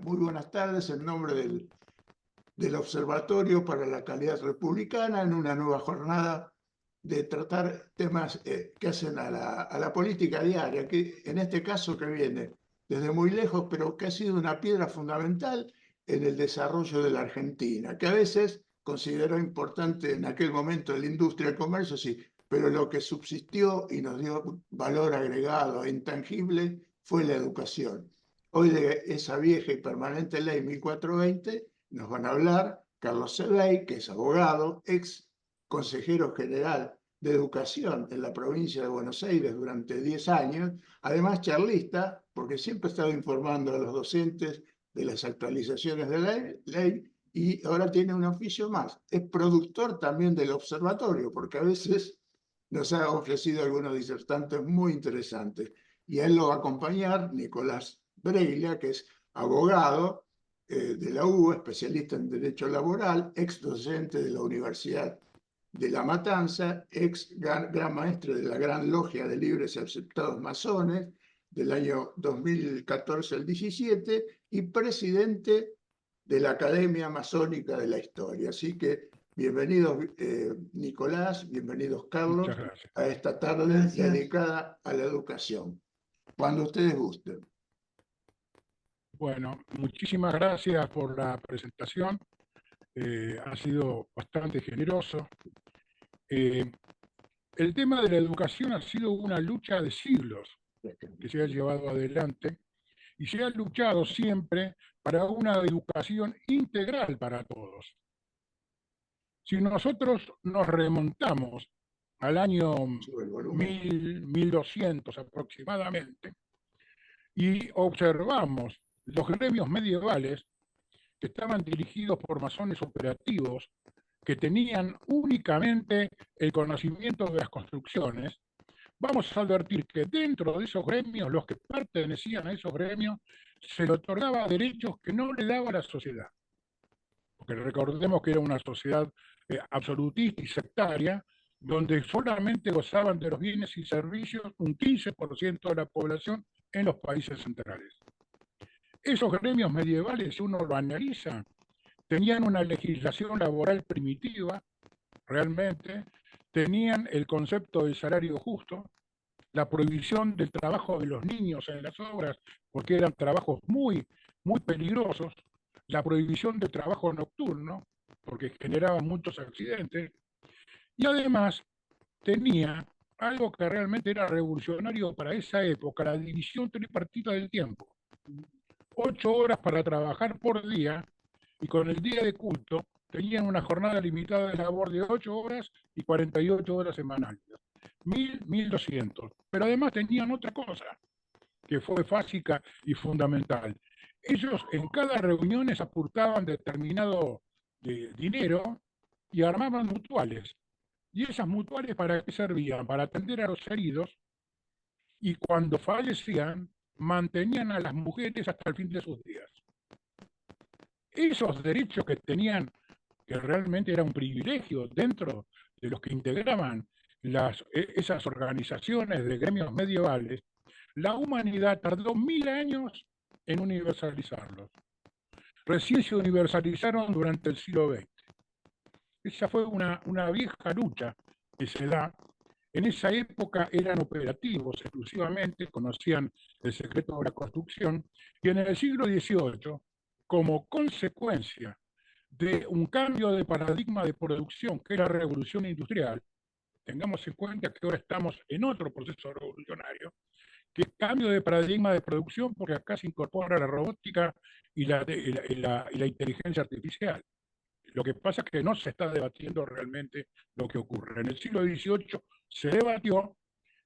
Muy buenas tardes, en nombre del Observatorio para la Calidad Republicana, en una nueva jornada de tratar temas que hacen a la política diaria, que en este caso que viene desde muy lejos, pero que ha sido una piedra fundamental en el desarrollo de la Argentina, que a veces consideró importante en aquel momento la industria, el comercio, sí, pero lo que subsistió y nos dio valor agregado e intangible fue la educación. Hoy de esa vieja y permanente ley 1420 nos van a hablar Carlos Sebey, que es abogado, ex consejero general de Educación en la provincia de Buenos Aires durante 10 años, además charlista, porque siempre ha estado informando a los docentes de las actualizaciones de la ley y ahora tiene un oficio más. Es productor también del observatorio, porque a veces nos ha ofrecido algunos disertantes muy interesantes. Y a él lo va a acompañar Nicolás Breglia, que es abogado de la UBA, especialista en Derecho Laboral, ex docente de la Universidad de La Matanza, ex gran maestre de la Gran Logia de Libres y Aceptados Masones del año 2014 al 17 y presidente de la Academia Masónica de la Historia. Así que bienvenidos Nicolás, bienvenidos Carlos, Muchas gracias. a esta tarde dedicada a la educación. Cuando ustedes gusten. Bueno, muchísimas gracias por la presentación. Ha sido bastante generoso. El tema de la educación ha sido una lucha de siglos que se ha llevado adelante y se ha luchado siempre para una educación integral para todos. Si nosotros nos remontamos al año 1200 aproximadamente y observamos los gremios medievales que estaban dirigidos por masones operativos que tenían únicamente el conocimiento de las construcciones, vamos a advertir que dentro de esos gremios, los que pertenecían a esos gremios, se le otorgaba derechos que no le daba la sociedad. Porque recordemos que era una sociedad absolutista y sectaria, donde solamente gozaban de los bienes y servicios un 15% de la población en los países centrales. Esos gremios medievales, si uno lo analiza, tenían una legislación laboral primitiva, realmente, tenían el concepto del salario justo, la prohibición del trabajo de los niños en las obras, porque eran trabajos muy, muy peligrosos, la prohibición del trabajo nocturno, porque generaban muchos accidentes, y además tenía algo que realmente era revolucionario para esa época, la división tripartita del tiempo. 8 horas para trabajar por día y con el día de culto tenían una jornada limitada de labor de 8 horas y 48 horas semanales. 1200. Pero además tenían otra cosa que fue básica y fundamental. Ellos en cada reunión aportaban determinado dinero y armaban mutuales. ¿Y esas mutuales para qué servían? Para atender a los heridos y cuando fallecían mantenían a las mujeres hasta el fin de sus días. Esos derechos que tenían, que realmente era un privilegio dentro de los que integraban esas organizaciones de gremios medievales, la humanidad tardó 1000 años en universalizarlos. Recién se universalizaron durante el siglo XX. Esa fue una vieja lucha que se da. En esa época eran operativos exclusivamente, conocían el secreto de la construcción, y en el siglo XVIII, como consecuencia de un cambio de paradigma de producción, que es la revolución industrial, tengamos en cuenta que ahora estamos en otro proceso revolucionario, que es cambio de paradigma de producción, porque acá se incorpora la robótica y la inteligencia artificial. Lo que pasa es que no se está debatiendo realmente lo que ocurre. En el siglo XVIII se debatió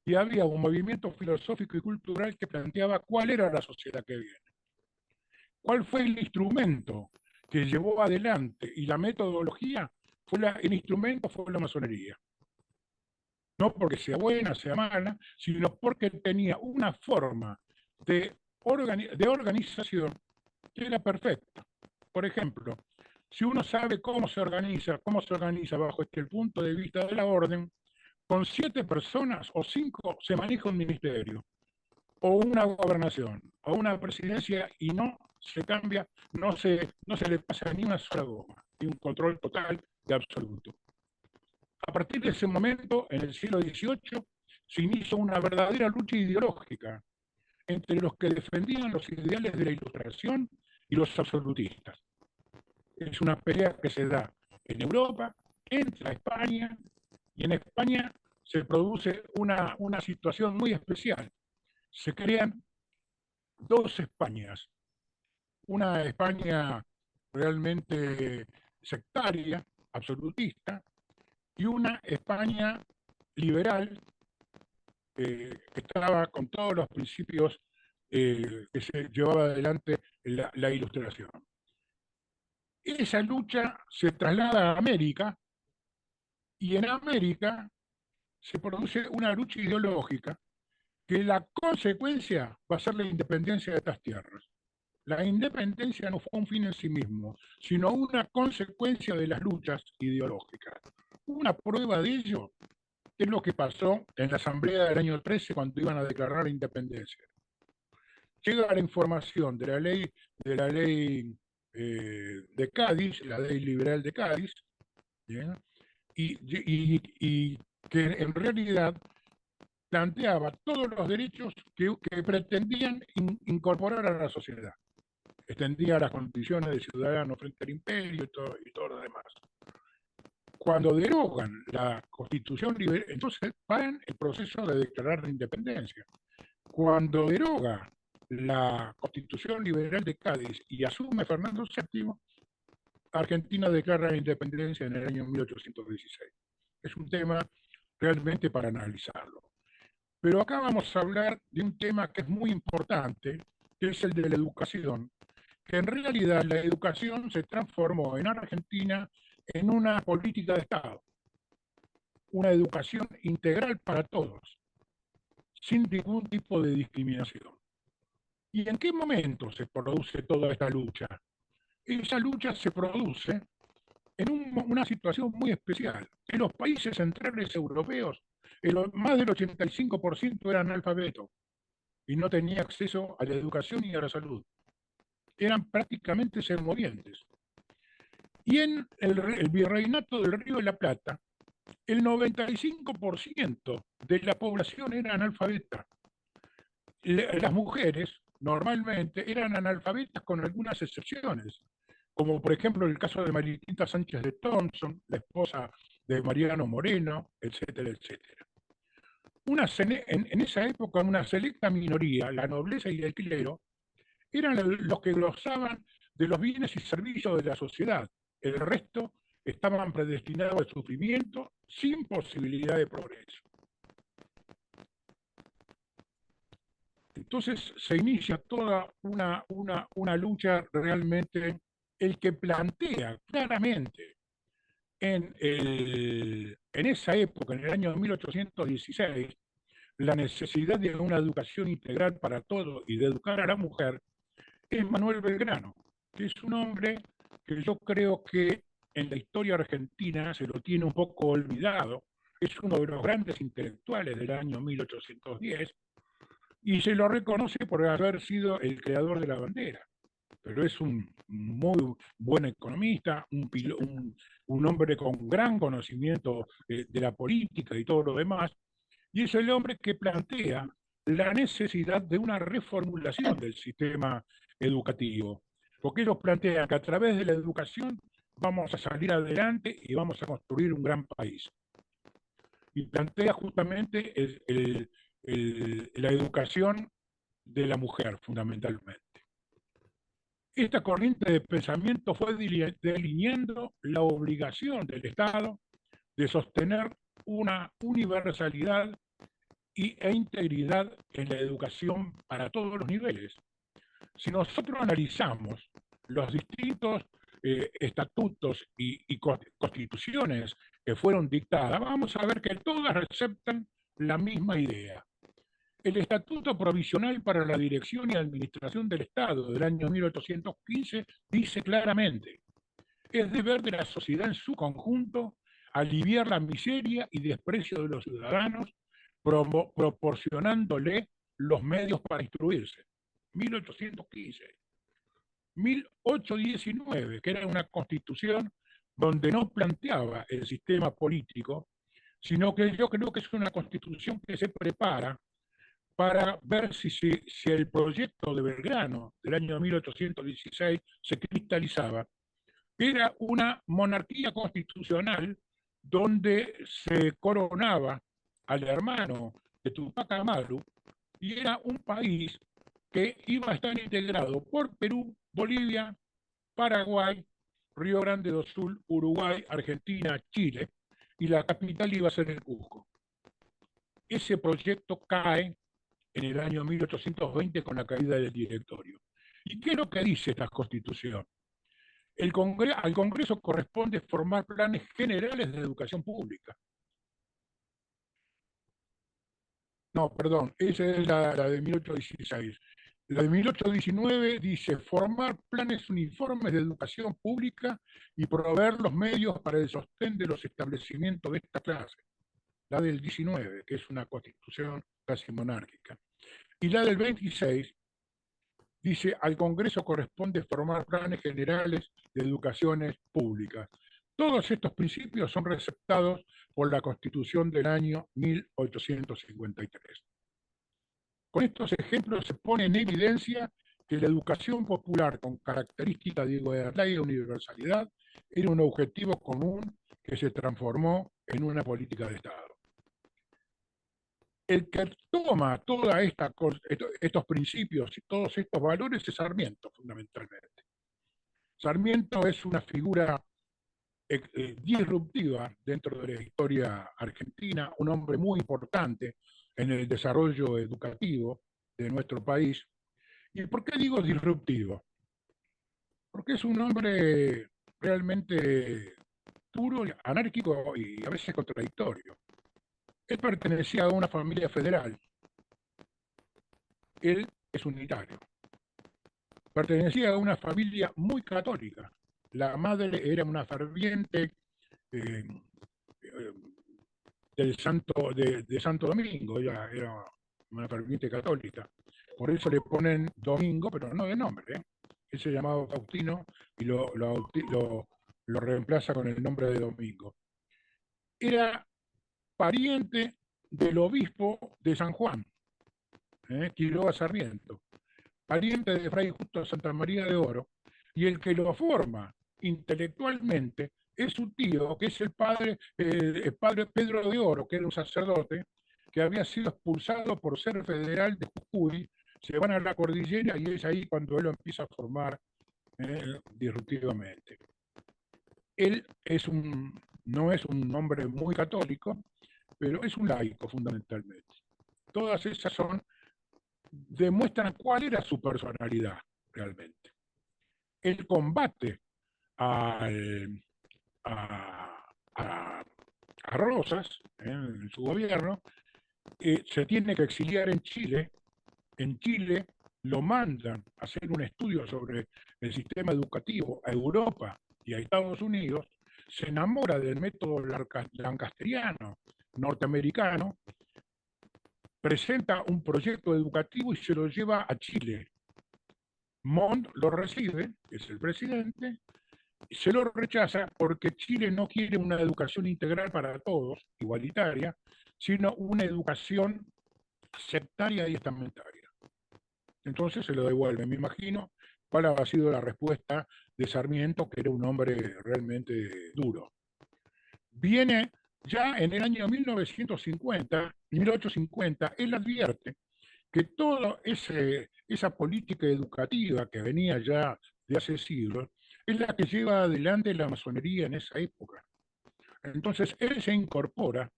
y había un movimiento filosófico y cultural que planteaba cuál era la sociedad que viene. ¿Cuál fue el instrumento que llevó adelante? Y la metodología, el instrumento fue la masonería. No porque sea buena, sea mala, sino porque tenía una forma de organización que era perfecta. Por ejemplo, si uno sabe cómo se organiza bajo el punto de vista de la orden, con 7 personas o 5 se maneja un ministerio, o una gobernación, o una presidencia, y no se cambia, no se le pasa ni una sola goma, y un control total y absoluto. A partir de ese momento, en el siglo XVIII, se inicia una verdadera lucha ideológica entre los que defendían los ideales de la Ilustración y los absolutistas. Es una pelea que se da en Europa, entra a España, y en España se produce una situación muy especial. Se crean dos Españas, una España realmente sectaria, absolutista, y una España liberal que estaba con todos los principios que se llevaba adelante la Ilustración. Esa lucha se traslada a América y en América se produce una lucha ideológica que la consecuencia va a ser la independencia de estas tierras. La independencia no fue un fin en sí mismo, sino una consecuencia de las luchas ideológicas. Una prueba de ello es lo que pasó en la Asamblea del año 13 cuando iban a declarar la independencia. Llega la información de la ley de Cádiz, la ley liberal de Cádiz, ¿bien? Y que en realidad planteaba todos los derechos que pretendían incorporar a la sociedad. Extendía las condiciones de ciudadano frente al imperio y todo lo demás. Cuando derogan la Constitución liberal, entonces paran el proceso de declarar la independencia. Cuando deroga la Constitución Liberal de Cádiz y asume Fernando VII, Argentina declara la independencia en el año 1816. Es un tema realmente para analizarlo. Pero acá vamos a hablar de un tema que es muy importante, que es el de la educación, que en realidad la educación se transformó en Argentina en una política de Estado, una educación integral para todos, sin ningún tipo de discriminación. ¿Y en qué momento se produce toda esta lucha? Esa lucha se produce en una situación muy especial. En los países centrales europeos, más del 85% eran analfabetos y no tenía acceso a la educación y a la salud. Eran prácticamente sermodientes. Y en el virreinato del Río de la Plata, el 95% de la población era analfabeta. Las mujeres normalmente eran analfabetas con algunas excepciones, como por ejemplo el caso de Mariquita Sánchez de Thompson, la esposa de Mariano Moreno, etcétera, etcétera. En esa época una selecta minoría, la nobleza y el clero, eran los que gozaban de los bienes y servicios de la sociedad. El resto estaban predestinados al sufrimiento sin posibilidad de progreso. Entonces se inicia toda una lucha realmente, el que plantea claramente en esa época, en el año 1816, la necesidad de una educación integral para todos y de educar a la mujer, es Manuel Belgrano, que es un hombre que yo creo que en la historia argentina se lo tiene un poco olvidado. Es uno de los grandes intelectuales del año 1810 y se lo reconoce por haber sido el creador de la bandera. Pero es un muy buen economista, un hombre con gran conocimiento de la política y todo lo demás, y es el hombre que plantea la necesidad de una reformulación del sistema educativo, porque ellos plantean que a través de la educación vamos a salir adelante y vamos a construir un gran país. Y plantea justamente la educación de la mujer, fundamentalmente. Esta corriente de pensamiento fue delineando la obligación del Estado de sostener una universalidad e integridad en la educación para todos los niveles. Si nosotros analizamos los distintos estatutos y constituciones que fueron dictadas, vamos a ver que todas receptan la misma idea. El Estatuto Provisional para la Dirección y Administración del Estado del año 1815 dice claramente: es deber de la sociedad en su conjunto aliviar la miseria y desprecio de los ciudadanos, proporcionándole los medios para instruirse. 1815. 1819, que era una constitución donde no planteaba el sistema político, sino que yo creo que es una constitución que se prepara para ver si el proyecto de Belgrano del año 1816 se cristalizaba. Era una monarquía constitucional donde se coronaba al hermano de Tupac Amaru y era un país que iba a estar integrado por Perú, Bolivia, Paraguay, Río Grande do Sul, Uruguay, Argentina, Chile, y la capital iba a ser el Cusco. Ese proyecto cae en el año 1820 con la caída del directorio. ¿Y qué es lo que dice esta constitución? Al Congreso corresponde formar planes generales de educación pública. No, perdón, esa es la de 1816. La de 1819 dice formar planes uniformes de educación pública y proveer los medios para el sostén de los establecimientos de esta clase. La del 19, que es una constitución casi monárquica. Y la del 26 dice, al Congreso corresponde formar planes generales de educaciones públicas. Todos estos principios son receptados por la Constitución del año 1853. Con estos ejemplos se pone en evidencia que la educación popular con características de igualdad y universalidad era un objetivo común que se transformó en una política de Estado. El que toma todos estos principios y todos estos valores es Sarmiento, fundamentalmente. Sarmiento es una figura disruptiva dentro de la historia argentina, un hombre muy importante en el desarrollo educativo de nuestro país. ¿Y por qué digo disruptivo? Porque es un hombre realmente duro, anárquico y a veces contradictorio. Él pertenecía a una familia federal. Él es unitario. Pertenecía a una familia muy católica. La madre era una ferviente eh, eh, de Santo Domingo, ella era una ferviente católica. Por eso le ponen Domingo, pero no de nombre. Él se llamaba Faustino y lo reemplaza con el nombre de Domingo. Era pariente del obispo de San Juan, Quiroga Sarmiento, pariente de Fray Justo Santa María de Oro, y el que lo forma intelectualmente es su tío, que es el padre Pedro de Oro, que era un sacerdote, que había sido expulsado por ser federal de Jujuy, se van a la cordillera y es ahí cuando él lo empieza a formar disruptivamente. Él no es un hombre muy católico, pero es un laico fundamentalmente. Todas esas demuestran cuál era su personalidad realmente. El combate a, a Rosas en su gobierno, se tiene que exiliar en Chile. En Chile lo mandan a hacer un estudio sobre el sistema educativo a Europa y a Estados Unidos, se enamora del método lancasteriano norteamericano, presenta un proyecto educativo y se lo lleva a Chile. Montt lo recibe, es el presidente, y se lo rechaza porque Chile no quiere una educación integral para todos, igualitaria, sino una educación sectaria y estamentaria. Entonces se lo devuelve. Me imagino cuál ha sido la respuesta de Sarmiento, que era un hombre realmente duro. Viene ya en el año 1850, él advierte que toda esa política educativa que venía ya de hace siglos es la que lleva adelante la masonería en esa época. Entonces él se incorpora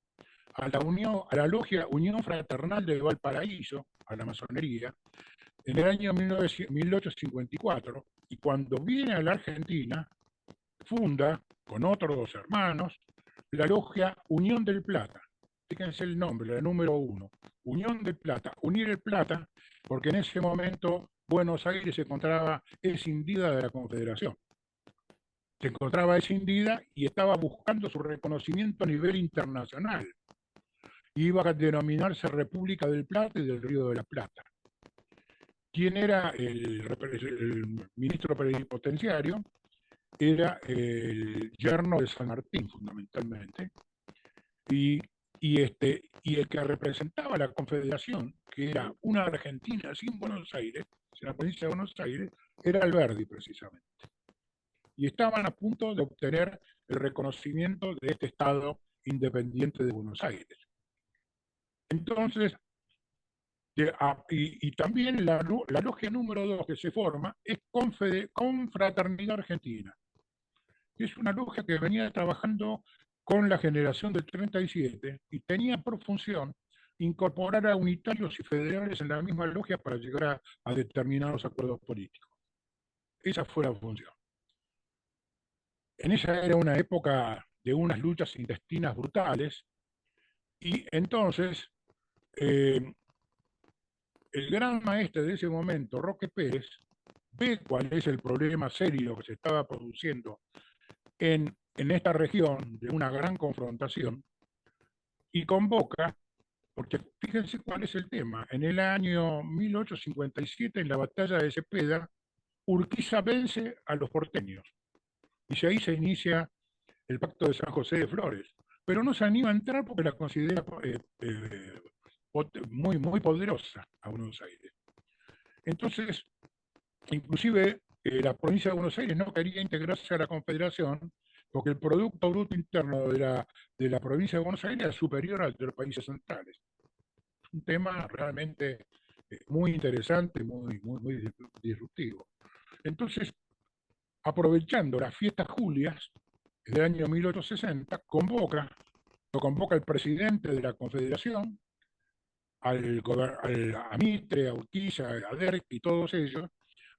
a la logia Unión Fraternal de Valparaíso, a la masonería, en el año 1854, y cuando viene a la Argentina, funda con otros hermanos la logia Unión del Plata. Fíjense el nombre, la número 1. Unión del Plata. Unir el Plata, porque en ese momento Buenos Aires se encontraba escindida de la Confederación. Se encontraba escindida y estaba buscando su reconocimiento a nivel internacional. Iba a denominarse República del Plata y del Río de la Plata. ¿Quién era el ministro plenipotenciario? Era el yerno de San Martín, fundamentalmente, y, y el que representaba la Confederación, que era una Argentina sin Buenos Aires, en la provincia de Buenos Aires, era Alberdi, precisamente. Y estaban a punto de obtener el reconocimiento de este Estado independiente de Buenos Aires. Entonces, y también la logia número 2 que se forma es Confraternidad Argentina, que es una logia que venía trabajando con la generación del 37 y tenía por función incorporar a unitarios y federales en la misma logia para llegar a determinados acuerdos políticos. Esa fue la función. En esa era una época de unas luchas intestinas brutales y entonces eh, el gran maestre de ese momento, Roque Pérez, ve cuál es el problema serio que se estaba produciendo en esta región de una gran confrontación y convoca, porque fíjense cuál es el tema, en el año 1857, en la batalla de Cepeda, Urquiza vence a los porteños y ahí se inicia el pacto de San José de Flores, pero no se anima a entrar porque la considera muy poderosa a Buenos Aires. Entonces, inclusive la provincia de Buenos Aires no quería integrarse a la Confederación porque el Producto Bruto Interno de la provincia de Buenos Aires era superior al de los países centrales. Un tema realmente muy interesante, muy disruptivo. Entonces, aprovechando las fiestas julias del año 1860, lo convoca el presidente de la Confederación, a Mitre, a Urquiza, a Derqui y todos ellos,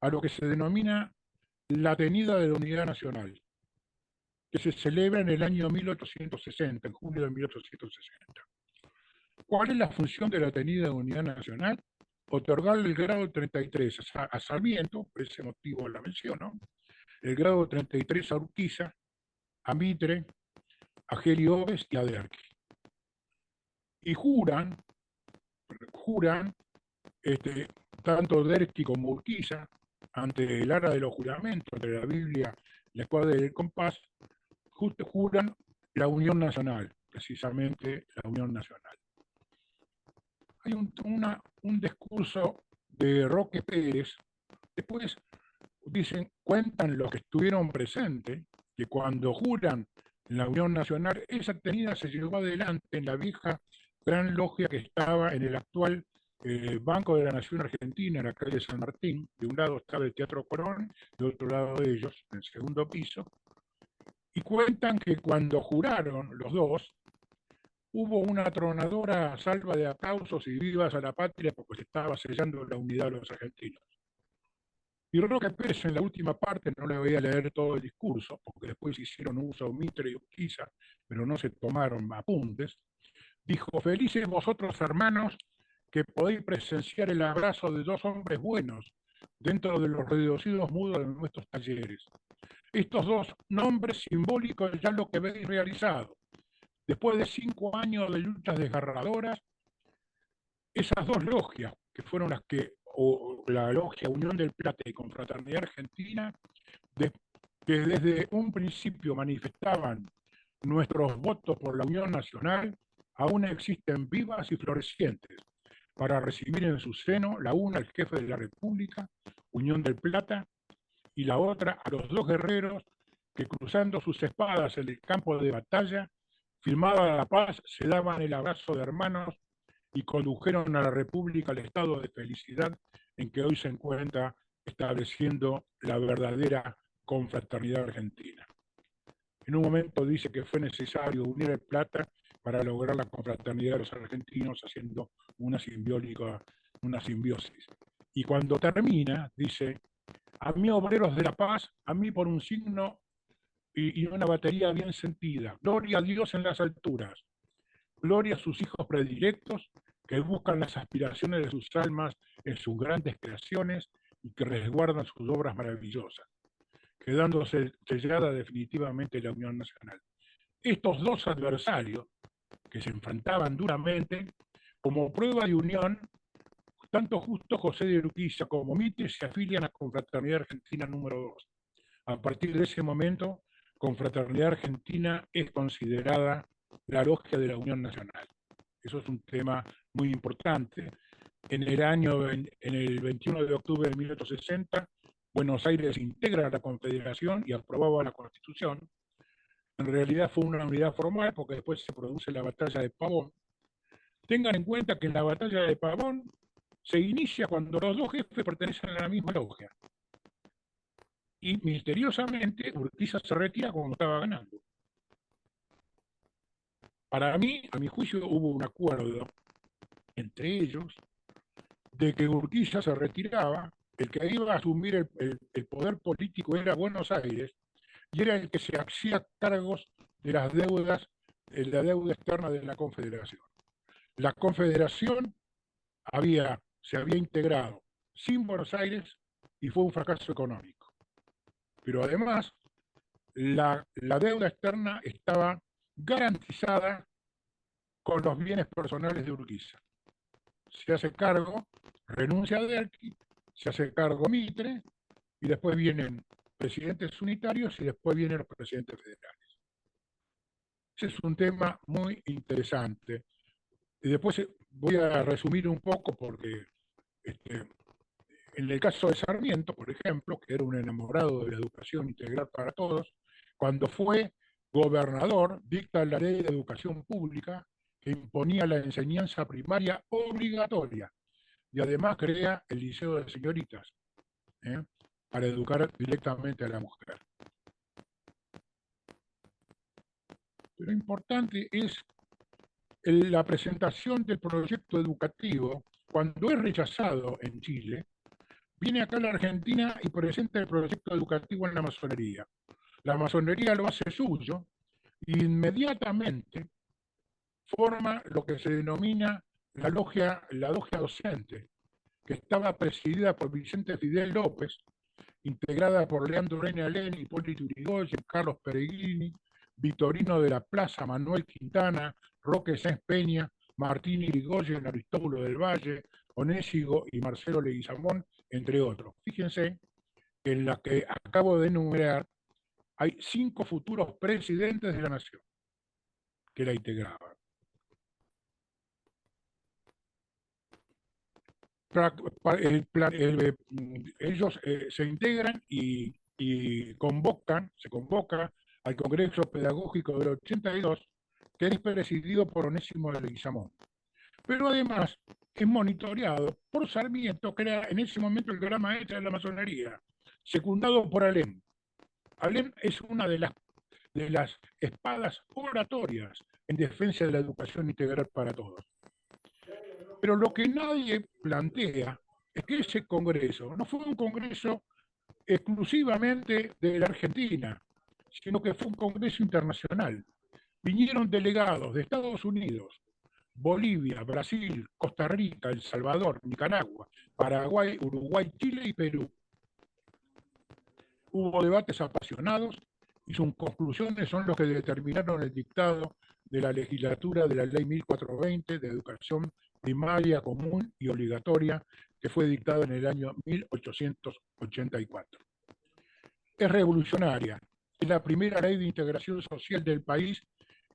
a lo que se denomina la Atenida de la Unidad Nacional, que se celebra en el año 1860, en julio de 1860. ¿Cuál es la función de la Atenida de la Unidad Nacional? Otorgarle el grado 33 a Sarmiento, por ese motivo la menciono, el grado 33 a Urquiza, a Mitre, a Geri Oves y a Derqui. Y juran tanto Derqui como Urquiza, ante el ara de los juramentos, entre la Biblia, la escuadra y el compás, juran la Unión Nacional, precisamente la Unión Nacional. Hay un discurso de Roque Pérez, después cuentan los que estuvieron presentes, que cuando juran la Unión Nacional, esa tenida se llevó adelante en la vieja gran logia que estaba en el actual Banco de la Nación Argentina, en la calle San Martín. De un lado estaba el Teatro Colón, de otro lado de ellos, en el segundo piso, y cuentan que cuando juraron los dos, hubo una atronadora salva de aplausos y vivas a la patria porque se estaba sellando la unidad de los argentinos. Y Roque Pérez en la última parte, no le voy a leer todo el discurso, porque después hicieron uso Mitre y Urquiza, pero no se tomaron apuntes, dijo: felices vosotros, hermanos, que podéis presenciar el abrazo de dos hombres buenos dentro de los reducidos muros de nuestros talleres. Estos dos nombres simbólicos ya lo que habéis realizado. Después de 5 años de luchas desgarradoras, esas dos logias, que fueron las que, o la logia Unión del Plata y Confraternidad Argentina, que desde un principio manifestaban nuestros votos por la Unión Nacional, aún existen vivas y florecientes para recibir en su seno la una al jefe de la República, Unión del Plata, y la otra a los dos guerreros que, cruzando sus espadas en el campo de batalla, firmada la paz, se daban el abrazo de hermanos y condujeron a la República al estado de felicidad en que hoy se encuentra estableciendo la verdadera confraternidad argentina. En un momento dice que fue necesario unir el Plata para lograr la confraternidad de los argentinos, haciendo una simbiosis. Y cuando termina, dice: a mí, obreros de la paz, a mí por un signo y una batería bien sentida. Gloria a Dios en las alturas. Gloria a sus hijos predilectos que buscan las aspiraciones de sus almas en sus grandes creaciones y que resguardan sus obras maravillosas, quedándose sellada definitivamente la Unión Nacional. Estos dos adversarios que se enfrentaban duramente, como prueba de unión, Tanto Justo José de Urquiza como Mitre se afilian a Confraternidad Argentina número 2. A partir de ese momento, Confraternidad Argentina es considerada la logia de la Unión Nacional. Eso es un tema muy importante. En el 21 de octubre de 1860, Buenos Aires integra la Confederación y aprobaba la Constitución. En realidad fue una unidad formal porque después se produce la batalla de Pavón. Tengan en cuenta que en la batalla de Pavón se inicia cuando los dos jefes pertenecen a la misma logia. Y misteriosamente Urquiza se retira cuando estaba ganando. Para mí, a mi juicio, hubo un acuerdo entre ellos de que Urquiza se retiraba, el que iba a asumir el poder político era Buenos Aires, y era el que se hacía cargos de las deudas, de la deuda externa de la Confederación. La Confederación se había integrado sin Buenos Aires y fue un fracaso económico. Pero además, la deuda externa estaba garantizada con los bienes personales de Urquiza. Se hace cargo, renuncia a Derqui, se hace cargo Mitre, y después vienen presidentes unitarios y después vienen los presidentes federales. Ese es un tema muy interesante. Y después voy a resumir un poco porque en el caso de Sarmiento, por ejemplo, que era un enamorado de la educación integral para todos, cuando fue gobernador, dicta la ley de educación pública que imponía la enseñanza primaria obligatoria y además crea el Liceo de Señoritas, ¿eh? Para educar directamente a la mujer. Pero importante es la presentación del proyecto educativo. Cuando es rechazado en Chile, viene acá a la Argentina y presenta el proyecto educativo en la masonería. La masonería lo hace suyo e inmediatamente forma lo que se denomina la logia docente, que estaba presidida por Vicente Fidel López, integrada por Leandro Reina Alén, Hipólito Yrigoyen, Carlos Peregrini, Vitorino de la Plaza, Manuel Quintana, Roque Sáenz Peña, Martín Irigoyen, Aristóbulo del Valle, Onésimo y Marcelo Leguizamón, entre otros. Fíjense que en la que acabo de enumerar hay 5 futuros presidentes de la nación que la integraban. Ellos se integran y se convoca al Congreso Pedagógico del 82, que es presidido por Onésimo de Leguizamón. Pero además es monitoreado por Sarmiento, que era en ese momento el gran maestro de la masonería, secundado por Alem. Alem es una de las espadas oratorias en defensa de la educación integral para todos. Pero lo que nadie plantea es que ese congreso no fue un congreso exclusivamente de la Argentina, sino que fue un congreso internacional. Vinieron delegados de Estados Unidos, Bolivia, Brasil, Costa Rica, El Salvador, Nicaragua, Paraguay, Uruguay, Chile y Perú. Hubo debates apasionados y sus conclusiones son los que determinaron el dictado de la legislatura de la Ley 1420 de Educación Primaria Común y Obligatoria, que fue dictada en el año 1884. Es revolucionaria. Es la primera ley de integración social del país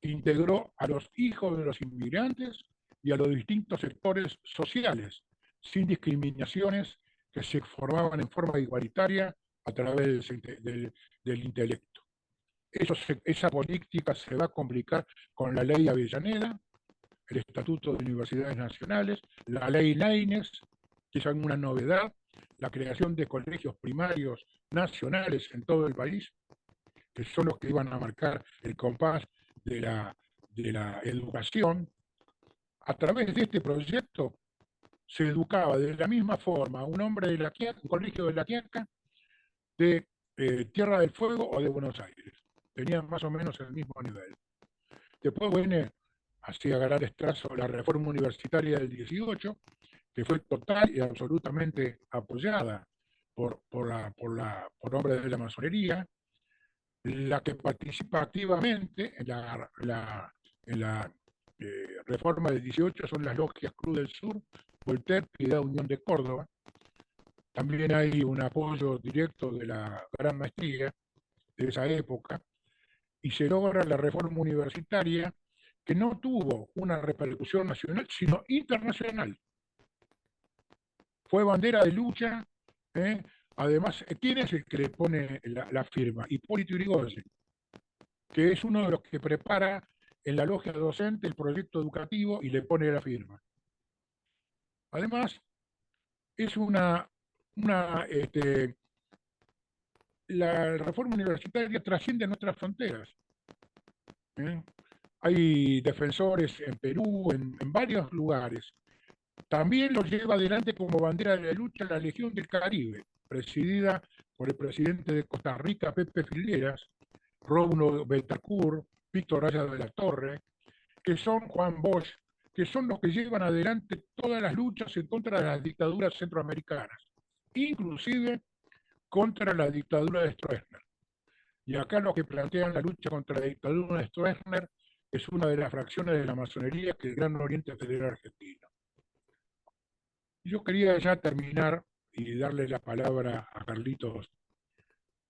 que integró a los hijos de los inmigrantes y a los distintos sectores sociales, sin discriminaciones, que se formaban en forma igualitaria a través del intelecto. Esa política se va a complicar con la ley Avellaneda, el Estatuto de Universidades Nacionales, la ley Laínez, que es una novedad, la creación de colegios primarios nacionales en todo el país, que son los que iban a marcar el compás de la educación. A través de este proyecto se educaba de la misma forma a un hombre de La Quiaca, un colegio de La Quiaca, de Tierra del Fuego o de Buenos Aires. Tenían más o menos el mismo nivel. Después viene así a ganar estrazo la reforma universitaria del 18, que fue total y absolutamente apoyada por hombres de la masonería, la que participa activamente en la Reforma del 18 son las logias Cruz del Sur, Voltaire, Piedad Unión de Córdoba. También hay un apoyo directo de la Gran Maestría de esa época, y se logra la reforma universitaria que no tuvo una repercusión nacional, sino internacional. Fue bandera de lucha. ¿eh? Además, ¿quién es el que le pone la firma? Hipólito Yrigoyen, que es uno de los que prepara en la logia docente el proyecto educativo y le pone la firma. Además, es la reforma universitaria trasciende nuestras fronteras. ¿eh? Hay defensores en Perú, en varios lugares. También lo lleva adelante como bandera de la lucha la Legión del Caribe, presidida por el presidente de Costa Rica, Pepe Figueras, Rómulo Betancourt, Víctor Aya de la Torre, que son Juan Bosch, que son los que llevan adelante todas las luchas en contra de las dictaduras centroamericanas, inclusive contra la dictadura de Stroessner. Y acá los que plantean la lucha contra la dictadura de Stroessner es una de las fracciones de la masonería que el Gran Oriente Federal Argentino. Yo quería ya terminar y darle la palabra a Carlitos,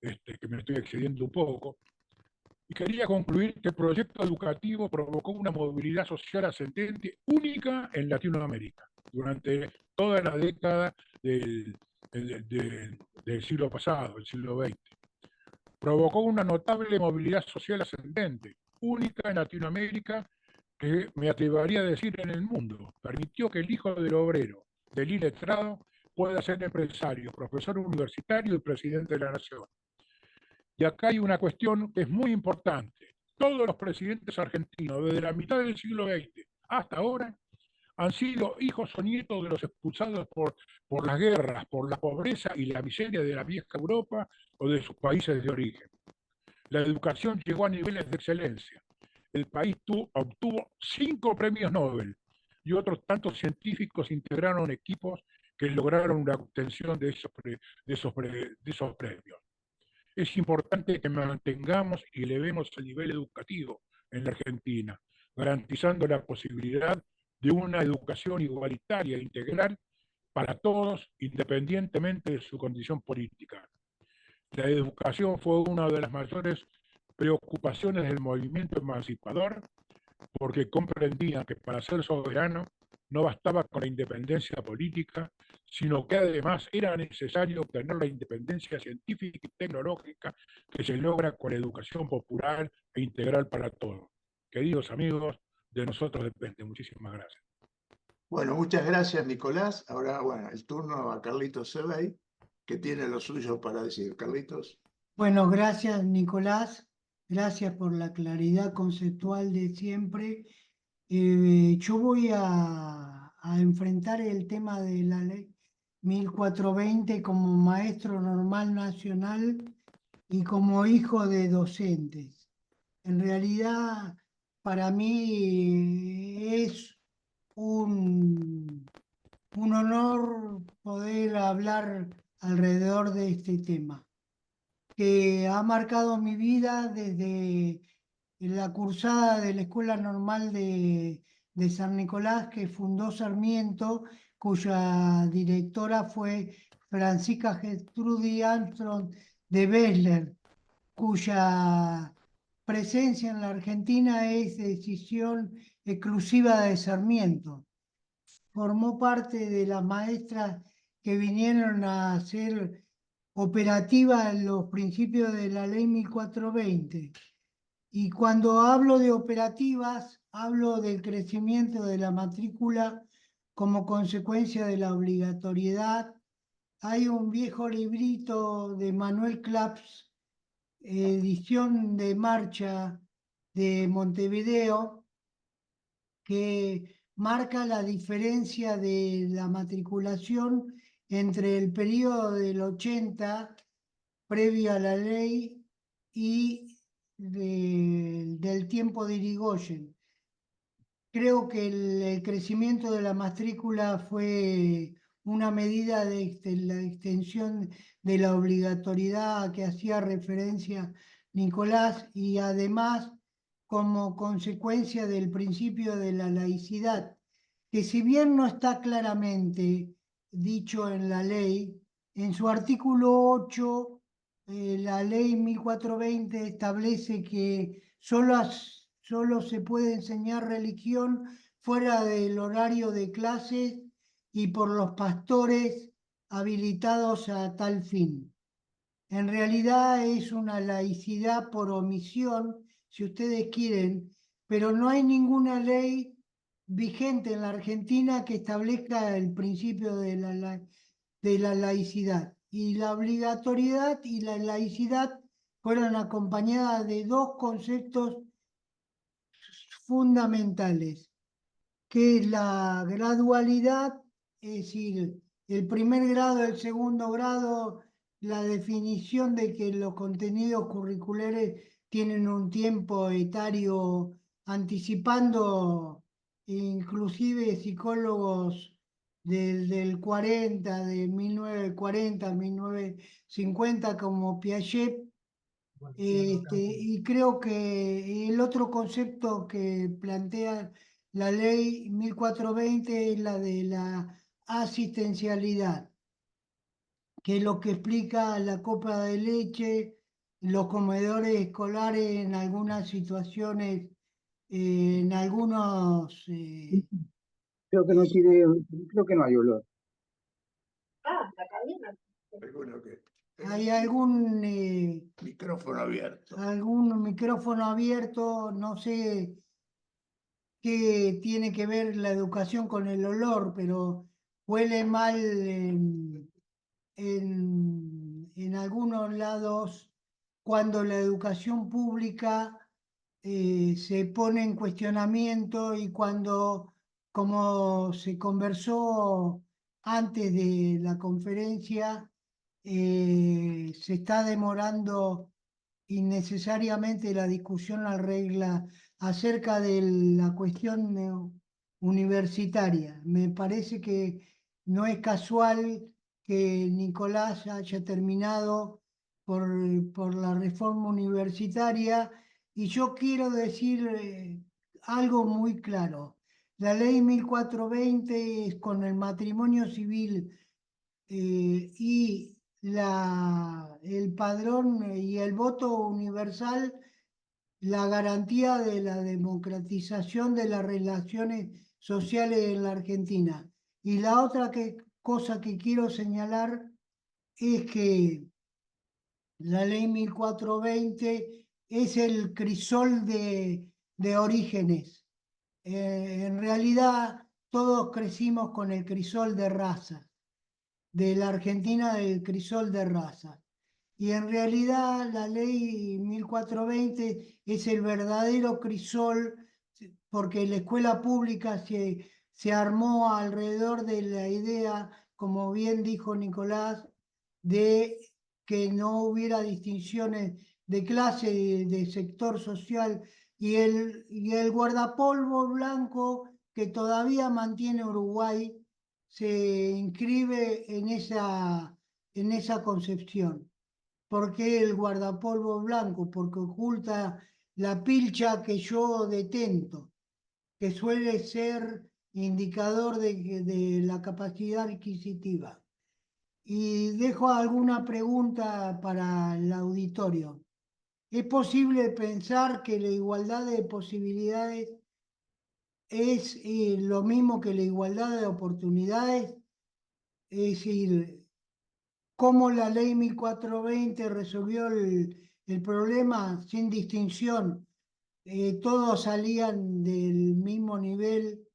que me estoy excediendo un poco, y quería concluir que el proyecto educativo provocó una movilidad social ascendente única en Latinoamérica durante toda la década del siglo pasado, el siglo XX. Provocó una notable movilidad social ascendente, única en Latinoamérica, que me atrevería a decir en el mundo. Permitió que el hijo del obrero, del iletrado, pueda ser empresario, profesor universitario y presidente de la nación. Y acá hay una cuestión que es muy importante. Todos los presidentes argentinos, desde la mitad del siglo XX hasta ahora, han sido hijos o nietos de los expulsados por las guerras, por la pobreza y la miseria de la vieja Europa o de sus países de origen. La educación llegó a niveles de excelencia. El país obtuvo 5 premios Nobel y otros tantos científicos integraron equipos que lograron la obtención de esos premios. Es importante que mantengamos y elevemos el nivel educativo en la Argentina, garantizando la posibilidad de una educación igualitaria e integral para todos, independientemente de su condición política. La educación fue una de las mayores preocupaciones del movimiento emancipador, porque comprendía que para ser soberano no bastaba con la independencia política, sino que además era necesario obtener la independencia científica y tecnológica que se logra con la educación popular e integral para todos. Queridos amigos, de nosotros depende. Muchísimas gracias. Bueno, muchas gracias, Nicolás. Ahora, bueno, el turno a Carlitos Sebey, que tiene lo suyo para decir. Carlitos. Bueno, gracias Nicolás, gracias por la claridad conceptual de siempre. Yo voy a enfrentar el tema de la ley 1420 como maestro normal nacional y como hijo de docentes. En realidad, para mí es un honor poder hablar alrededor de este tema que ha marcado mi vida desde la cursada de la Escuela Normal de San Nicolás que fundó Sarmiento, cuya directora fue Francisca Gertrudis Armstrong de Besler, cuya presencia en la Argentina es decisión exclusiva de Sarmiento. Formó parte de las maestras que vinieron a ser operativa en los principios de la ley 1420. Y cuando hablo de operativas, hablo del crecimiento de la matrícula como consecuencia de la obligatoriedad. Hay un viejo librito de Manuel Claps, edición de marcha de Montevideo, que marca la diferencia de la matriculación entre el periodo del 80, previo a la ley, y del tiempo de Irigoyen. Creo que el crecimiento de la matrícula fue una medida de la extensión de la obligatoriedad a que hacía referencia Nicolás, y además como consecuencia del principio de la laicidad, que si bien no está claramente dicho en la ley, en su artículo 8, la ley 1420 establece que solo se puede enseñar religión fuera del horario de clases y por los pastores habilitados a tal fin. En realidad es una laicidad por omisión, si ustedes quieren, pero no hay ninguna ley vigente en la Argentina que establezca el principio de la laicidad. Y la obligatoriedad y la laicidad fueron acompañadas de dos conceptos fundamentales, que es la gradualidad, es decir, el primer grado, el segundo grado, la definición de que los contenidos curriculares tienen un tiempo etario anticipando, inclusive psicólogos del 40, de 1940, 1950, como Piaget. Y creo que el otro concepto que plantea la ley 1420 es la de la asistencialidad, que es lo que explica la copa de leche, los comedores escolares en algunas situaciones, en algunos... Creo que no tiene, creo que no hay olor. Alguno que hay algún micrófono abierto. no sé qué tiene que ver la educación con el olor, pero huele mal en algunos lados cuando la educación pública se pone en cuestionamiento y cuando, como se conversó antes de la conferencia, se está demorando innecesariamente la discusión acerca de la cuestión universitaria. Me parece que no es casual que Nicolás haya terminado por la reforma universitaria, y yo quiero decir algo muy claro. La ley 1420 con el matrimonio civil y el padrón y el voto universal, la garantía de la democratización de las relaciones sociales en la Argentina. Y la otra cosa que quiero señalar es que la ley 1420 es el crisol de Orígenes. En realidad, todos crecimos con el crisol de raza, de la Argentina del crisol de raza. Y en realidad la ley 1420 es el verdadero crisol, porque la escuela pública se armó alrededor de la idea, como bien dijo Nicolás, de que no hubiera distinciones de clase, de sector social, y el guardapolvo blanco que todavía mantiene Uruguay se inscribe en esa concepción. ¿Por qué el guardapolvo blanco? Porque oculta la pilcha que yo detento, que suele ser indicador de la capacidad adquisitiva. Y dejo alguna pregunta para el auditorio. ¿Es posible pensar que la igualdad de posibilidades es lo mismo que la igualdad de oportunidades? Es decir, ¿cómo la ley 1420 resolvió el problema sin distinción? Todos salían del mismo nivel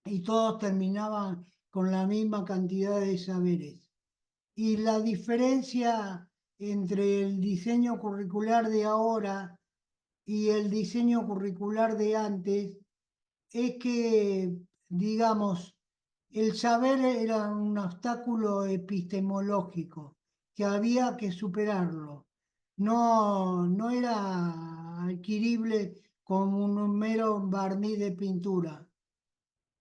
y todos terminaban con la misma cantidad de saberes. Y la diferencia entre el diseño curricular de ahora y el diseño curricular de antes es que, digamos, el saber era un obstáculo epistemológico que había que superarlo. No era adquirible como un mero barniz de pintura.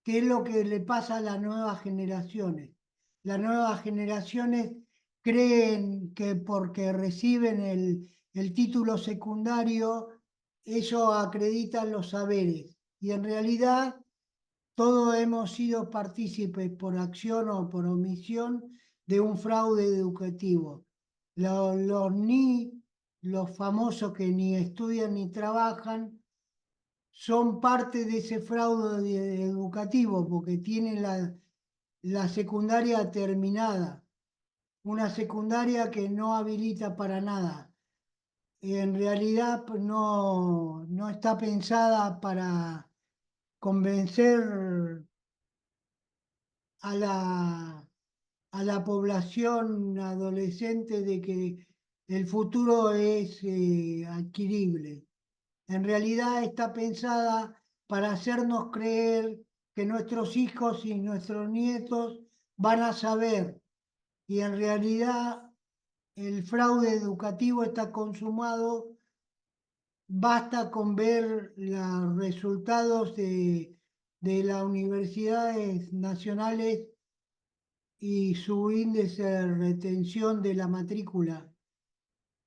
¿Qué es lo que le pasa a las nuevas generaciones? Las nuevas generaciones creen que porque reciben el título secundario eso acredita los saberes. Y en realidad todos hemos sido partícipes por acción o por omisión de un fraude educativo. Los famosos que ni estudian ni trabajan, son parte de ese fraude educativo porque tienen la secundaria terminada, una secundaria que no habilita para nada. En realidad pues, no está pensada para convencer a la población adolescente de que el futuro es adquirible. En realidad está pensada para hacernos creer que nuestros hijos y nuestros nietos van a saber. Y en realidad el fraude educativo está consumado. Basta con ver los resultados de las universidades nacionales y su índice de retención de la matrícula.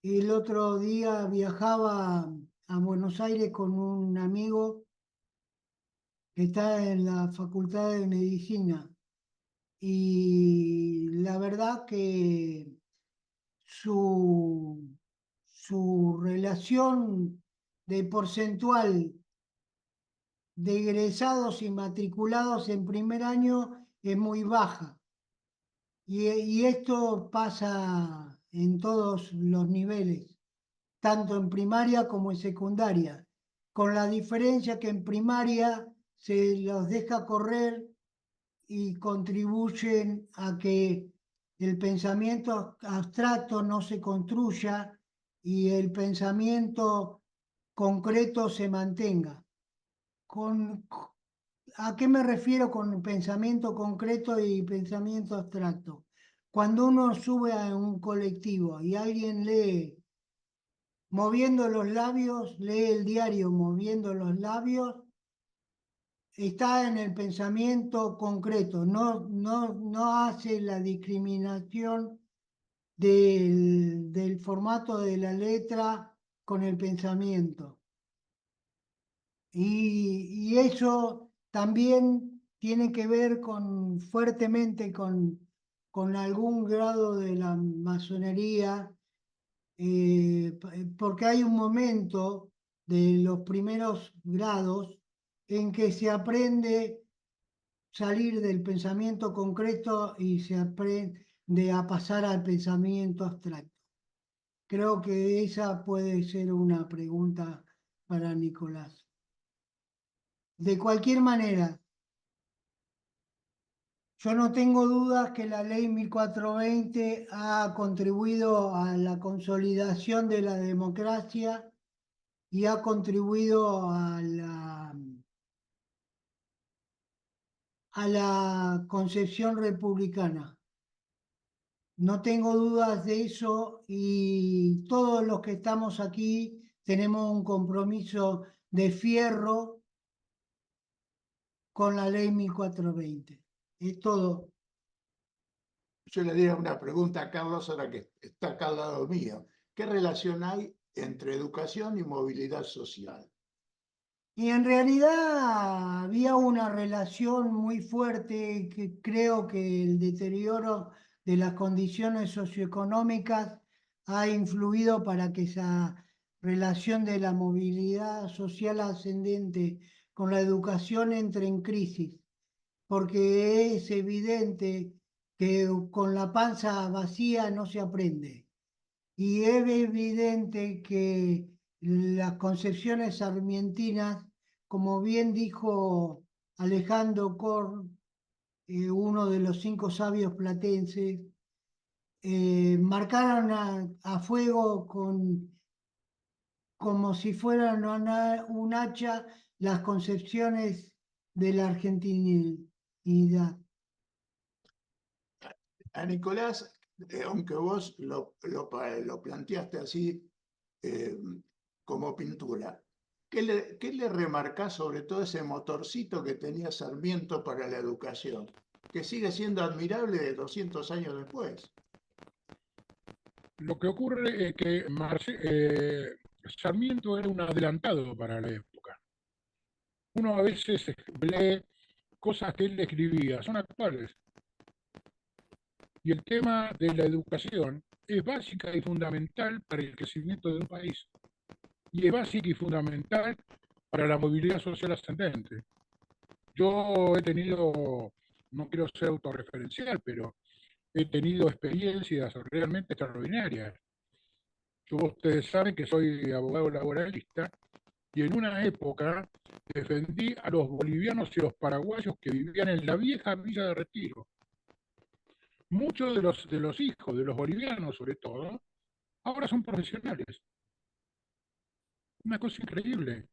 El otro día viajaba a Buenos Aires con un amigo que está en la Facultad de Medicina y la verdad que su, su relación de porcentual de egresados y matriculados en primer año es muy baja. Y esto pasa en todos los niveles, tanto en primaria como en secundaria, con la diferencia que en primaria se los deja correr y contribuyen a que el pensamiento abstracto no se construya y el pensamiento concreto se mantenga. ¿A qué me refiero con pensamiento concreto y pensamiento abstracto? Cuando uno sube a un colectivo y alguien lee moviendo los labios, lee el diario moviendo los labios, está en el pensamiento concreto, no hace la discriminación del formato de la letra con el pensamiento. Y eso también tiene que ver fuertemente con algún grado de la masonería, porque hay un momento de los primeros grados en que se aprende salir del pensamiento concreto y se aprende a pasar al pensamiento abstracto. Creo que esa puede ser una pregunta para Nicolás. De cualquier manera, yo no tengo dudas que la ley 1420 ha contribuido a la consolidación de la democracia y ha contribuido a la concepción republicana. No tengo dudas de eso y todos los que estamos aquí tenemos un compromiso de fierro con la ley 1420. Es todo. Yo le diría una pregunta a Carlos, ahora que está acá al lado mío. ¿Qué relación hay entre educación y movilidad social? Y en realidad había una relación muy fuerte que creo que el deterioro de las condiciones socioeconómicas ha influido para que esa relación de la movilidad social ascendente con la educación entre en crisis, porque es evidente que con la panza vacía no se aprende. Y es evidente que las concepciones sarmientinas, como bien dijo Alejandro Korn, uno de los 5 sabios platenses, marcaron a fuego como si fueran un hacha las concepciones de la argentinidad. A Nicolás, aunque vos lo planteaste así como pintura, ¿qué le remarcás sobre todo ese motorcito que tenía Sarmiento para la educación, que sigue siendo admirable 200 años después? Lo que ocurre es que Sarmiento era un adelantado para la época. Uno a veces lee cosas que él escribía, son actuales. Y el tema de la educación es básica y fundamental para el crecimiento de un país. Y es básica y fundamental para la movilidad social ascendente. Yo he tenido, no quiero ser autorreferencial, pero he tenido experiencias realmente extraordinarias. Ustedes saben que soy abogado laboralista y en una época defendí a los bolivianos y los paraguayos que vivían en la vieja Villa de Retiro. Muchos de los hijos de los bolivianos, sobre todo, ahora son profesionales. Una cosa increíble.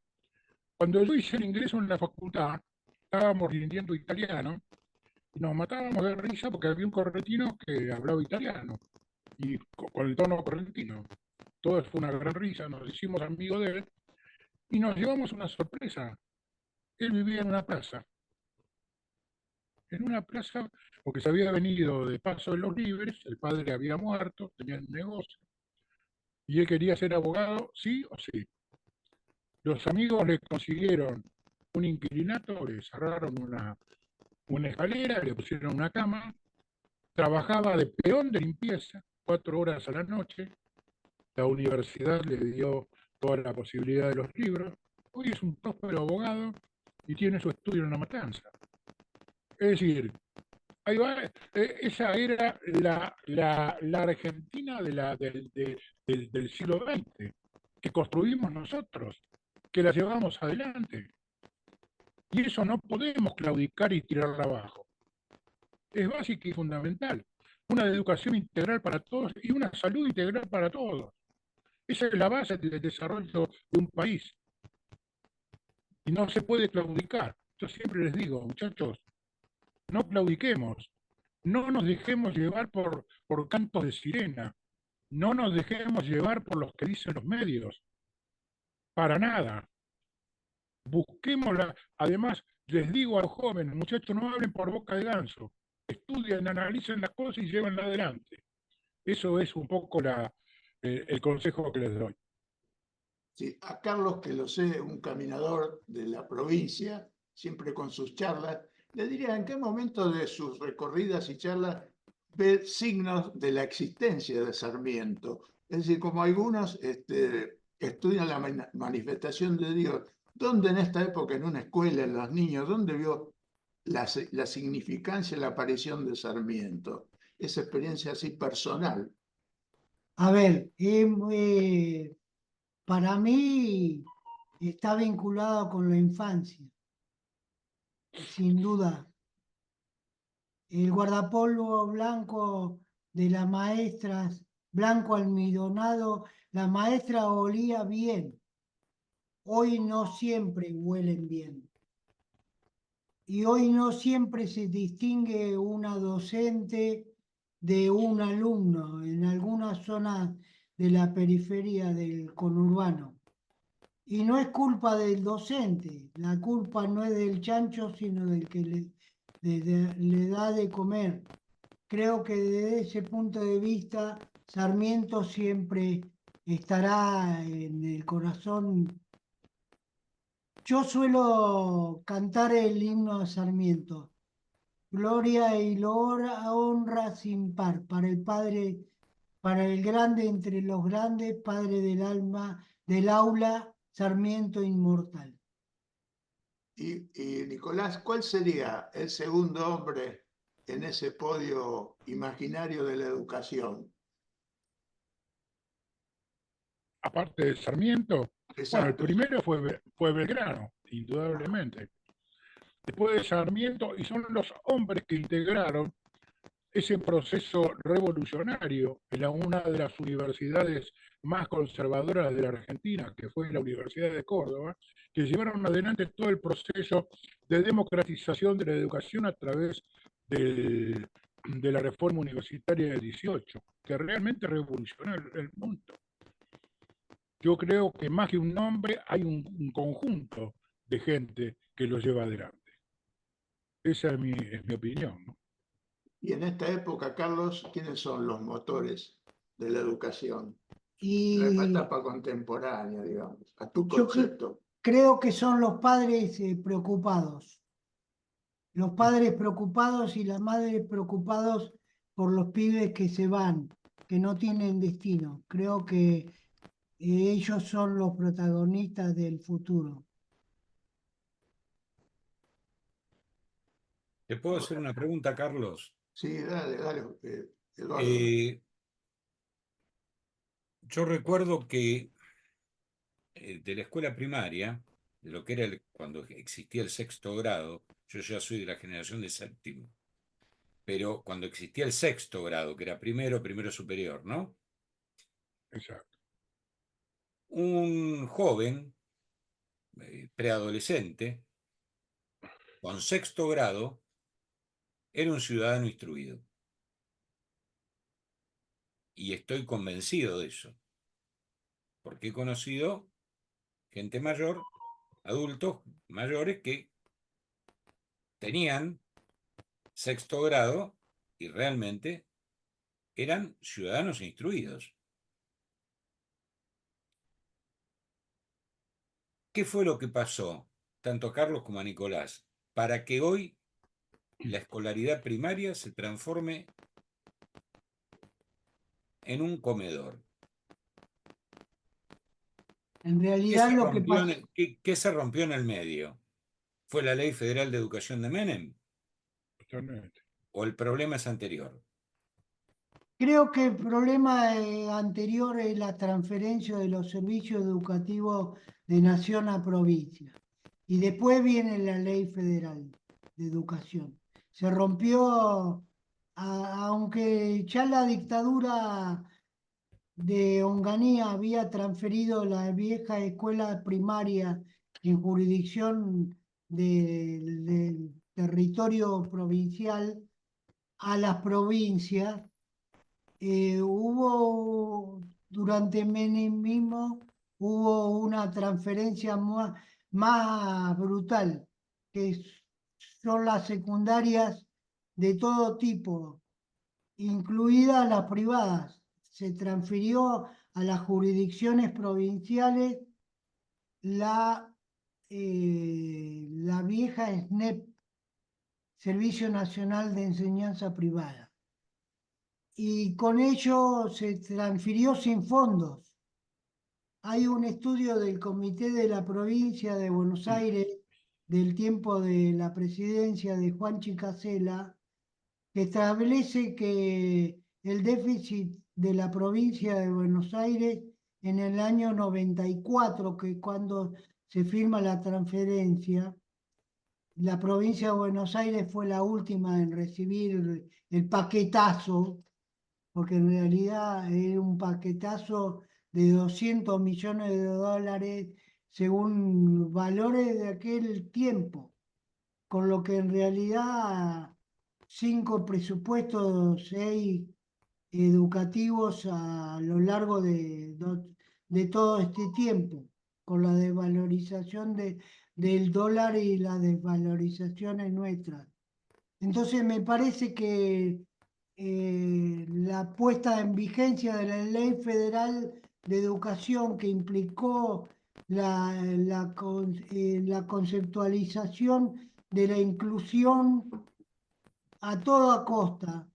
Cuando yo hice el ingreso en la facultad, estábamos rindiendo italiano y nos matábamos de risa porque había un correntino que hablaba italiano y con el tono correntino. Todo fue una gran risa, nos hicimos amigos de él y nos llevamos una sorpresa. Él vivía en una plaza porque se había venido de Paso de los Libres, el padre había muerto, tenía un negocio y él quería ser abogado, sí o sí. Los amigos le consiguieron un inquilinato, le cerraron una escalera, le pusieron una cama, trabajaba de peón de limpieza, 4 horas a la noche, la universidad le dio toda la posibilidad de los libros, hoy es un próspero abogado y tiene su estudio en La Matanza. Es decir, ahí va, esa era la Argentina del siglo XX, que construimos nosotros, que la llevamos adelante. Y eso no podemos claudicar y tirarla abajo. Es básica y fundamental. Una educación integral para todos y una salud integral para todos. Esa es la base del desarrollo de un país. Y no se puede claudicar. Yo siempre les digo, muchachos, no claudiquemos. No nos dejemos llevar por cantos de sirena. No nos dejemos llevar por los que dicen los medios. Para nada. Busquémosla. Además, les digo a los jóvenes, muchachos, no hablen por boca de ganso. Estudien, analicen las cosas y llévenla adelante. Eso es un poco el consejo que les doy. Sí, a Carlos, que lo sé, un caminador de la provincia, siempre con sus charlas, le diría en qué momento de sus recorridas y charlas ve signos de la existencia de Sarmiento. Es decir, como algunos estudian la manifestación de Dios, ¿dónde en esta época, en una escuela, en los niños, dónde vio la significancia, la aparición de Sarmiento? Esa experiencia así personal. A ver, para mí está vinculado con la infancia, sin duda. El guardapolvo blanco de las maestras, blanco almidonado, la maestra olía bien. Hoy no siempre huelen bien. Y hoy no siempre se distingue una docente de un alumno en algunas zonas de la periferia del conurbano. Y no es culpa del docente, la culpa no es del chancho, sino del que le da de comer. Creo que desde ese punto de vista, Sarmiento siempre estará en el corazón. Yo suelo cantar el himno de Sarmiento. Gloria y honra sin par para el Padre, para el grande entre los grandes, Padre del alma, del aula, Sarmiento inmortal. Y Nicolás, ¿cuál sería el segundo hombre en ese podio imaginario de la educación? Aparte de Sarmiento, bueno, el Exacto. primero fue Belgrano, indudablemente. Después de Sarmiento, y son los hombres que integraron ese proceso revolucionario en una de las universidades más conservadoras de la Argentina, que fue la Universidad de Córdoba, que llevaron adelante todo el proceso de democratización de la educación a través de la reforma universitaria del 18, que realmente revolucionó el mundo. Yo creo que más que un nombre hay un conjunto de gente que lo lleva adelante. Esa es mi opinión, ¿no? Y en esta época, Carlos, ¿quiénes son los motores de la educación? la Y etapa contemporánea, digamos, a tu yo concepto. creo que son los padres preocupados. Los padres preocupados y las madres preocupados por los pibes que se van, que no tienen destino. Creo que ellos son los protagonistas del futuro. ¿Te puedo hacer una pregunta, Carlos? Sí, dale, dale, Eduardo. Eh, yo recuerdo que de la escuela primaria, de lo que era cuando existía el sexto grado, yo ya soy de la generación de séptimo, pero cuando existía el sexto grado, que era primero, primero superior, ¿no? Exacto. Un joven, preadolescente, con sexto grado, era un ciudadano instruido. Y estoy convencido de eso, porque he conocido gente mayor, adultos mayores que tenían sexto grado y realmente eran ciudadanos instruidos. ¿Qué fue lo que pasó, tanto a Carlos como a Nicolás, para que hoy la escolaridad primaria se transforme en un comedor? En ¿Qué realidad se lo que rompió en pasa, qué se rompió en el medio? ¿Fue la Ley Federal de Educación de Menem? Totalmente. ¿O el problema es anterior? creo que el problema anterior es la transferencia de los servicios educativos de nación a provincia. Y después viene la ley federal de educación. Se rompió, aunque ya la dictadura de Onganía había transferido la vieja escuela primaria en jurisdicción del territorio provincial a las provincias, hubo durante el menemismo hubo una transferencia más brutal, que son las secundarias de todo tipo, incluidas las privadas. Se transfirió a las jurisdicciones provinciales la vieja SNEP, Servicio Nacional de Enseñanza Privada. Y con ello se transfirió sin fondos. Hay un estudio del Comité de la Provincia de Buenos Aires del tiempo de la presidencia de Juan Chicasela, que establece que el déficit de la provincia de Buenos Aires en el año 94, que cuando se firma la transferencia, la provincia de Buenos Aires fue la última en recibir el paquetazo, porque en realidad era un paquetazo de 200 millones de dólares según valores de aquel tiempo, con lo que en realidad 5 presupuestos, 6 educativos a lo largo de todo este tiempo, con la desvalorización del dólar y las desvalorizaciones nuestras. Entonces me parece que la puesta en vigencia de la Ley Federal de Educación que implicó la conceptualización de la inclusión a toda costa,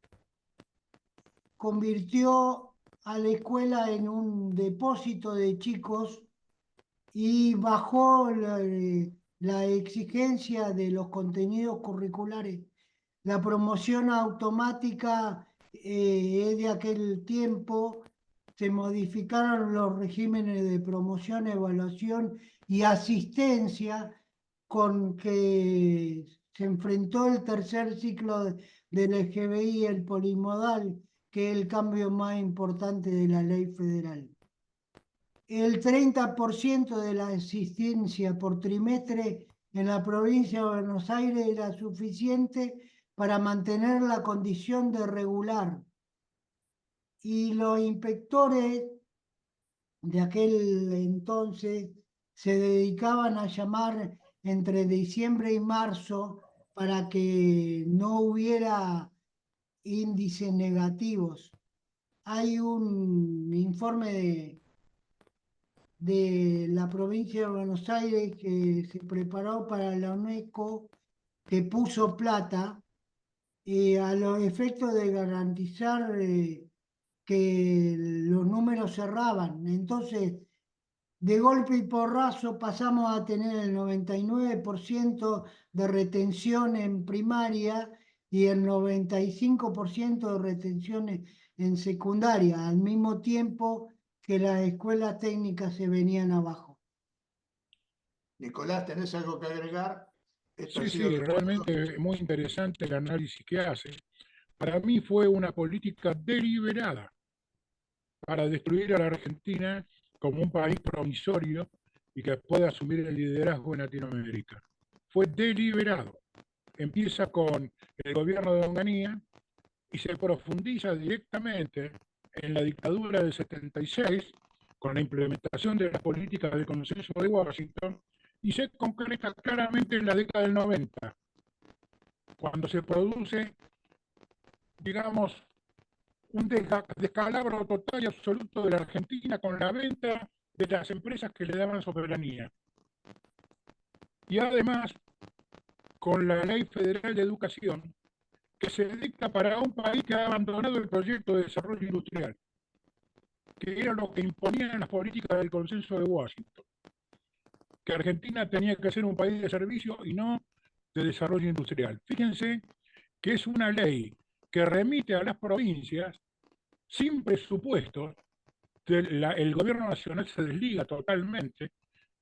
convirtió a la escuela en un depósito de chicos y bajó la exigencia de los contenidos curriculares. La promoción automática es de aquel tiempo, se modificaron los regímenes de promoción, evaluación y asistencia con que se enfrentó el tercer ciclo del LGBI, el polimodal, que es el cambio más importante de la ley federal. El 30% de la asistencia por trimestre en la provincia de Buenos Aires era suficiente para mantener la condición de regular. Y los inspectores de aquel entonces se dedicaban a llamar entre diciembre y marzo para que no hubiera índices negativos. hay un informe de la provincia de Buenos Aires que se preparó para la UNESCO, que puso plata a los efectos de garantizar que los números cerraban. Entonces, de golpe y porrazo pasamos a tener el 99% de retención en primaria y el 95% de retención en secundaria, al mismo tiempo que las escuelas técnicas se venían abajo. Nicolás, ¿tenés algo que agregar? Esto ha Sí, sido sí, realmente muy interesante el análisis que hace. Para mí fue una política deliberada para destruir a la Argentina como un país provisorio y que pueda asumir el liderazgo en Latinoamérica. Fue deliberado. Empieza con el gobierno de Onganía y se profundiza directamente en la dictadura del 76 con la implementación de las políticas del Consenso de Washington y se concreta claramente en la década del 90, cuando se produce, digamos, un descalabro total y absoluto de la Argentina con la venta de las empresas que le daban soberanía. Y además, con la Ley Federal de Educación, que se dicta para un país que ha abandonado el proyecto de desarrollo industrial, que era lo que imponían las políticas del Consenso de Washington, que Argentina tenía que ser un país de servicio y no de desarrollo industrial. Fíjense que es una ley que remite a las provincias sin presupuestos. El gobierno nacional se desliga totalmente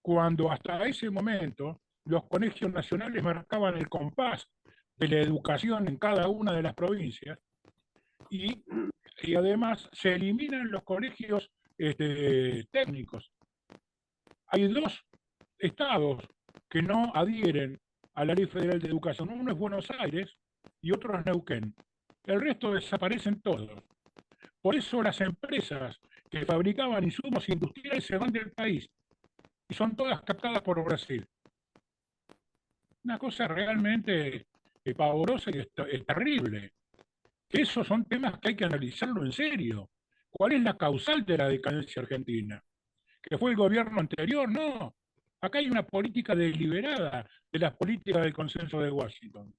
cuando hasta ese momento los colegios nacionales marcaban el compás de la educación en cada una de las provincias y, y además se eliminan los colegios técnicos. Hay dos estados que no adhieren a la Ley Federal de Educación. Uno es Buenos Aires y otro es Neuquén. El resto desaparecen todos. Por eso las empresas que fabricaban insumos industriales se van del país y son todas captadas por Brasil. Una cosa realmente pavorosa y es terrible. Esos son temas que hay que analizarlo en serio. ¿Cuál es la causal de la decadencia argentina? ¿Que fue el gobierno anterior? No. Acá hay una política deliberada de las políticas del Consenso de Washington.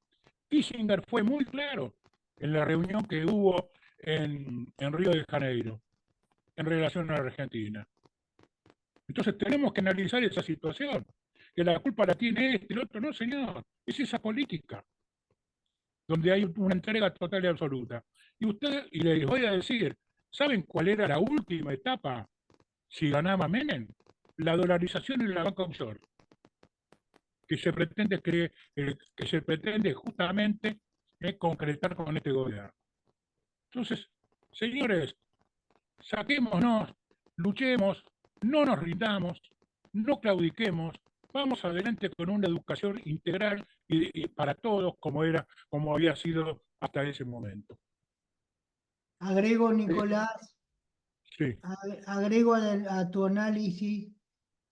Kissinger fue muy claro en la reunión que hubo en Río de Janeiro en relación a la Argentina. Entonces tenemos que analizar esa situación, que la culpa la tiene este, el otro, no señor, es esa política, donde hay una entrega total y absoluta. Y les voy a decir, ¿saben cuál era la última etapa si ganaba Menem? La dolarización en la banca offshore, que se pretende justamente concretar con este gobierno. Entonces, señores, saquémonos, luchemos, no nos rindamos, no claudiquemos, vamos adelante con una educación integral y para todos como había sido hasta ese momento. Agrego, Nicolás, Sí, agrego a tu análisis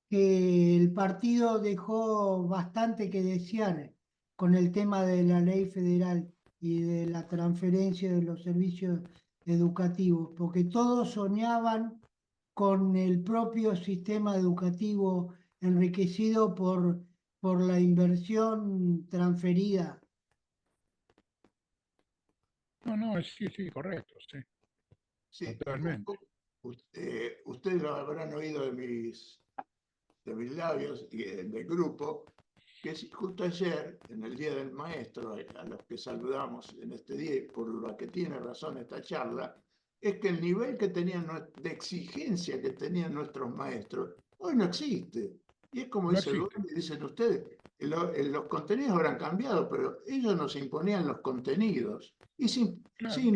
que el partido dejó bastante que desear con el tema de la ley federal y de la transferencia de los servicios educativos, porque todos soñaban con el propio sistema educativo enriquecido por la inversión transferida. no, no, sí, sí, correcto, sí, Sí, totalmente. ustedes lo habrán oído de mis labios y del grupo, que justo ayer, en el Día del Maestro, a los que saludamos en este día, y por lo que tiene razón esta charla, es que el nivel que tenían de exigencia que tenían nuestros maestros hoy no existe. Y es como No dice existe, Duarte, dicen ustedes, los contenidos habrán cambiado, pero ellos nos imponían los contenidos. Y claro, sin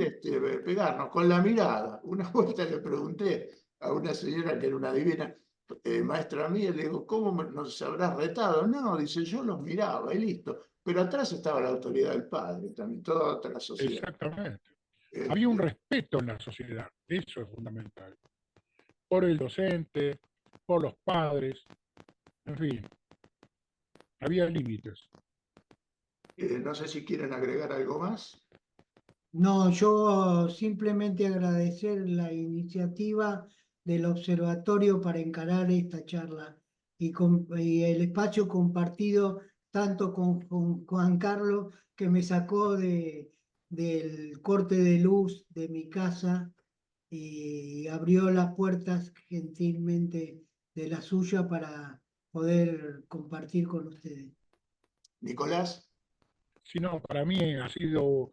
pegarnos, con la mirada. Una vuelta le pregunté a una señora que era una divina maestra mía, le digo, ¿cómo nos habrás retado? No, dice, yo los miraba y listo. Pero atrás estaba la autoridad del padre, también toda otra sociedad. exactamente. Había un Este, respeto en la sociedad, eso es fundamental, por el docente, por los padres, en fin, había límites. no sé si quieren agregar algo más. No, yo simplemente agradecer la iniciativa del observatorio para encarar esta charla y el espacio compartido tanto con Juan Carlos, que me sacó del corte de luz de mi casa y abrió las puertas gentilmente de la suya para poder compartir con ustedes. Nicolás, Sino para mí ha sido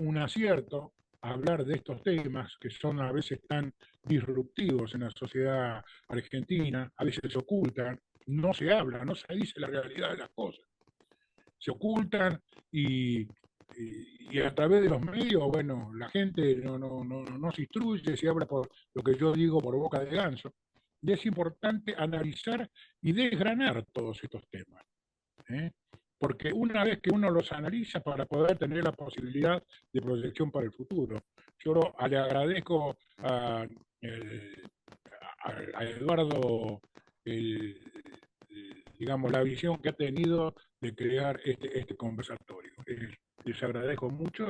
un acierto hablar de estos temas que son a veces tan disruptivos en la sociedad argentina, a veces se ocultan, no se habla, no se dice la realidad de las cosas, se ocultan y a través de los medios, bueno, la gente no se instruye, se habla por lo que yo digo por boca de ganso, y es importante analizar y desgranar todos estos temas. ¿Eh? Porque una vez que uno los analiza para poder tener la posibilidad de proyección para el futuro. Yo le agradezco a Eduardo digamos, la visión que ha tenido de crear este conversatorio. Les agradezco mucho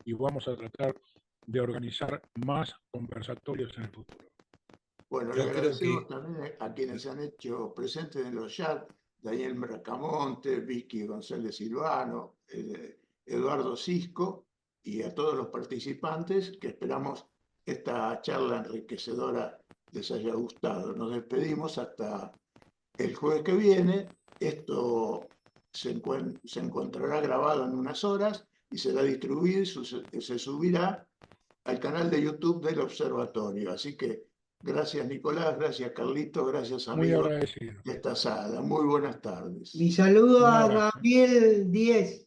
y vamos a tratar de organizar más conversatorios en el futuro. bueno, le Yo creo agradecemos que también a quienes se han hecho presentes en los chats, Daniel Bracamonte, Vicky González Silvano, Eduardo Cisco, y a todos los participantes que esperamos esta charla enriquecedora les haya gustado. Nos despedimos hasta el jueves que viene. Esto se encontrará grabado en unas horas y será distribuido y se subirá al canal de YouTube del observatorio. Así que gracias Nicolás, gracias Carlitos, gracias Muy amigos agradecido. de esta sala. Muy buenas tardes. Mi saludo Un a abrazo. Gabriel 10.